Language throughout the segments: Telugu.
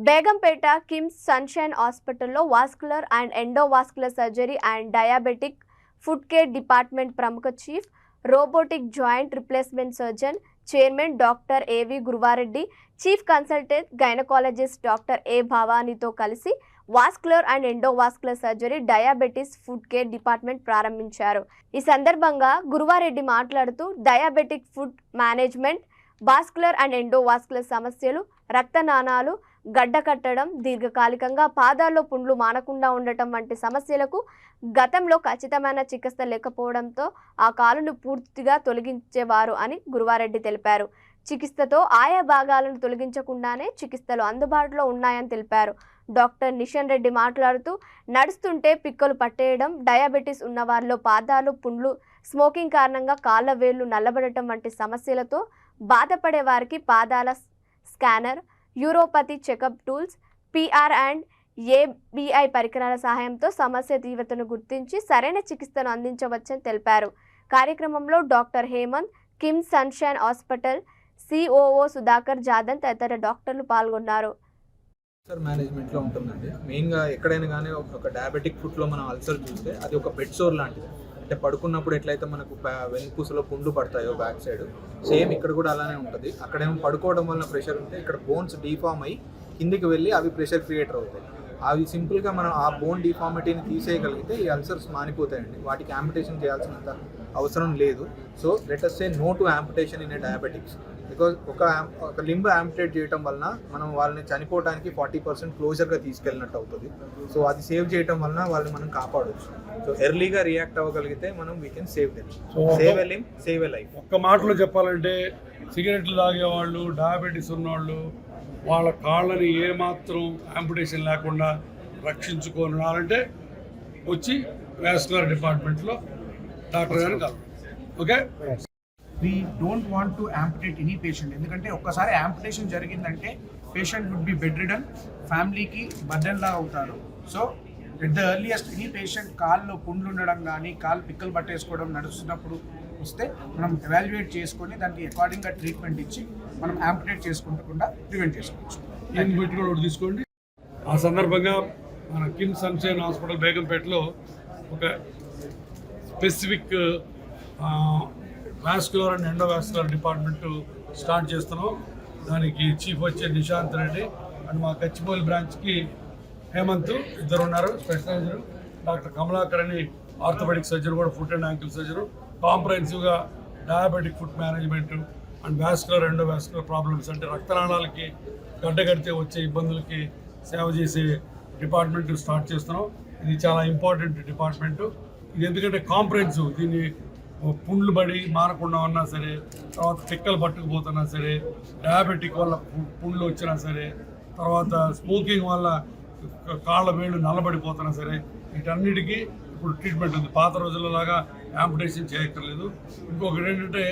బేగంపేట కిమ్స్ సన్షైన్ హాస్పిటల్లో vascular and endovascular surgery and diabetic foot care department ప్రముఖ chief robotic joint replacement surgeon chairman doctor AV Guruva Reddy, chief consultant gynaecologist doctor A భవానీతో కలిసి vascular and endovascular surgery diabetes foot care department ప్రారంభించారు. ఈ సందర్భంగా గురువారెడ్డి మాట్లాడుతూ diabetic foot management, vascular and endovascular సమస్యలు, రక్తనాళాలు గడ్డకట్టడం, దీర్ఘకాలికంగా పాదాల్లో పుండ్లు మానకుండా ఉండటం వంటి సమస్యలకు గతంలో ఖచ్చితమైన చికిత్స లేకపోవడంతో ఆ కాలును పూర్తిగా తొలగించేవారు అని గురువారెడ్డి తెలిపారు. చికిత్సతో ఆయా భాగాలను తొలగించకుండానే చికిత్సలు అందుబాటులో ఉన్నాయని తెలిపారు. డాక్టర్ నిషన్ రెడ్డి మాట్లాడుతూ నడుస్తుంటే పిక్కలు పట్టేయడం, డయాబెటీస్ ఉన్నవారిలో పాదాలు పుండ్లు, స్మోకింగ్ కారణంగా కాళ్ళ వేళ్లు నల్లబడటం వంటి సమస్యలతో బాధపడే వారికి పాదాల scanner, neuropathy checkup tools, PR and ABI పరికరాల సహాయంతో సమస్య తీవ్రతను గుర్తించి సరైన చికిత్సను అందించవచ్చని తెలిపారు. కార్యక్రమంలో doctor Hemanth, KIMS Sunshine hospital COO Sudhakar Jadan తదితర డాక్టర్లు పాల్గొన్నారు. అల్సర్ మేనేజ్మెంట్లో ఉంటుందండి. మెయిన్గా ఎక్కడైనా కానీ ఒక డయాబెటిక్ ఫుడ్లో మనం అల్సర్ చూస్తే అది ఒక బెడ్ సోర్ లాంటిది. అంటే పడుకున్నప్పుడు ఎట్లయితే మనకు వెన్నుపూసలో పుండ్లు పడతాయో బ్యాక్ సైడ్, సేమ్ ఇక్కడ కూడా అలానే ఉంటుంది. అక్కడేమో పడుకోవడం వల్ల ప్రెషర్ ఉంటే ఇక్కడ బోన్స్ డీఫామ్ అయ్యి కిందికి వెళ్ళి అవి ప్రెషర్ క్రియేటర్ అవుతాయి. అవి సింపుల్గా మనం ఆ బోన్ డిఫార్మిటీని తీసేయగలిగితే ఈ అల్సర్స్ మానిపోతాయండి. వాటికి యాంపిటేషన్ చేయాల్సినంత అవసరం లేదు. So let us say no to amputation in a diabetics. Because ఒక లింబ్ యాంపిటేట్ చేయడం వలన మనం వాళ్ళని చనిపోవడానికి 40% క్లోజర్గా తీసుకెళ్ళినట్టు అవుతుంది. సో అది సేవ్ చేయడం వలన వాళ్ళని మనం కాపాడవచ్చు. సో ఎర్లీగా రియాక్ట్ అవ్వగలిగితే మనం we can save them. Save a limb, save a life. ఒక్క మాటలో చెప్పాలంటే సిగరెట్లు తాగేవాళ్ళు, డయాబెటీస్ ఉన్నవాళ్ళు వాళ్ళ కాళ్ళని ఏమాత్రం యాంపిటేషన్ లేకుండా రక్షించుకోవాలంటే వచ్చి వాస్కులర్ డిపార్ట్మెంట్లో డాక్టర్ గారిని కలవాలి. Okay, we don't want to amputate any patient ఎందుకంటే ఒక్కసారి యాంపిటేషన్ జరిగిందంటే patient would be bedridden, ఫ్యామిలీకి బర్డెన్ లా అవుతారు. So at the earliest any patient కాల్లో పుండ్లు ఉండడం కానీ కాళ్ళు పిక్కలు పట్టేసుకోవడం నడుస్తున్నప్పుడు వస్తే మనం ఎవాల్యుయేట్ చేసుకొని దానికి అకార్డింగ్గా ట్రీట్మెంట్ ఇచ్చి మనం యాంపిటేట్ చేసుకుంటకుండా ప్రివెంట్ చేసుకోవచ్చు. దీన్ని పెట్టి కూడా ఒకటి తీసుకోండి. ఆ సందర్భంగా మన కిమ్స్ సన్షైన్ హాస్పిటల్ బేగంపేటలో ఒక specific vascular and endovascular department start చేస్తున్నాం. దానికి చీఫ్ వచ్చే నిశాంత్ రెడ్డి అండ్ మా గచ్చిబౌలి బ్రాంచ్కి హేమంత్ ఇద్దరు ఉన్నారు స్పెషలైజర్, డాక్టర్ కమలాకర్ అని ఆర్థోపెడిక్ సర్జరీ కూడా ఫుట్ అండ్ యాంకిల్ సర్జరీ, కాంప్రహెన్సివ్గా diabetic foot management and vascular endovascular problems అంటే రక్తనాళాలకి గడ్డగడితే వచ్చే ఇబ్బందులకి సేవ చేసే డిపార్ట్మెంట్ స్టార్ట్ చేస్తున్నాం. ఇది చాలా ఇంపార్టెంట్ డిపార్ట్మెంటు. ఇది ఎందుకంటే కాంప్రహెన్సివ్, దీన్ని పుండ్లు పడి మారకుండా ఉన్నా సరే, తర్వాత పిక్కలు పట్టుకుపోతున్నా సరే, డయాబెటిక్ వల్ల పుండ్లు వచ్చినా సరే, తర్వాత స్మోకింగ్ వల్ల కాళ్ళ వేళ్ళు నల్లబడిపోతున్నా సరే, వీటన్నిటికీ ఇప్పుడు ట్రీట్మెంట్ ఉంది. పాత రోజులలాగా యాంపిటేషన్ చేయక్కర్లేదు. ఇంకొకటి ఏంటంటే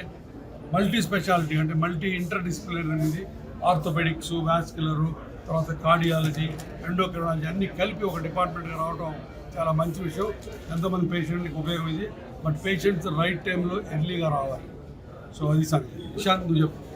మల్టీ స్పెషాలిటీ అంటే మల్టీ ఇంటర్డిసిప్లినరీ అనేది ఆర్థోపెడిక్స్, వాస్కులరు, తర్వాత కార్డియాలజీ, ఎండోక్రైనాలజీ అన్నీ కలిపి ఒక డిపార్ట్మెంట్గా రావడం చాలా మంచి విషయం. ఎంతోమంది పేషెంట్కి ఉపయోగం ఇది. బట్ పేషెంట్స్ రైట్ టైంలో ఎర్లీగా రావాలి. సో అది సంగతి. నిశాంత్ నువ్వు చెప్పు.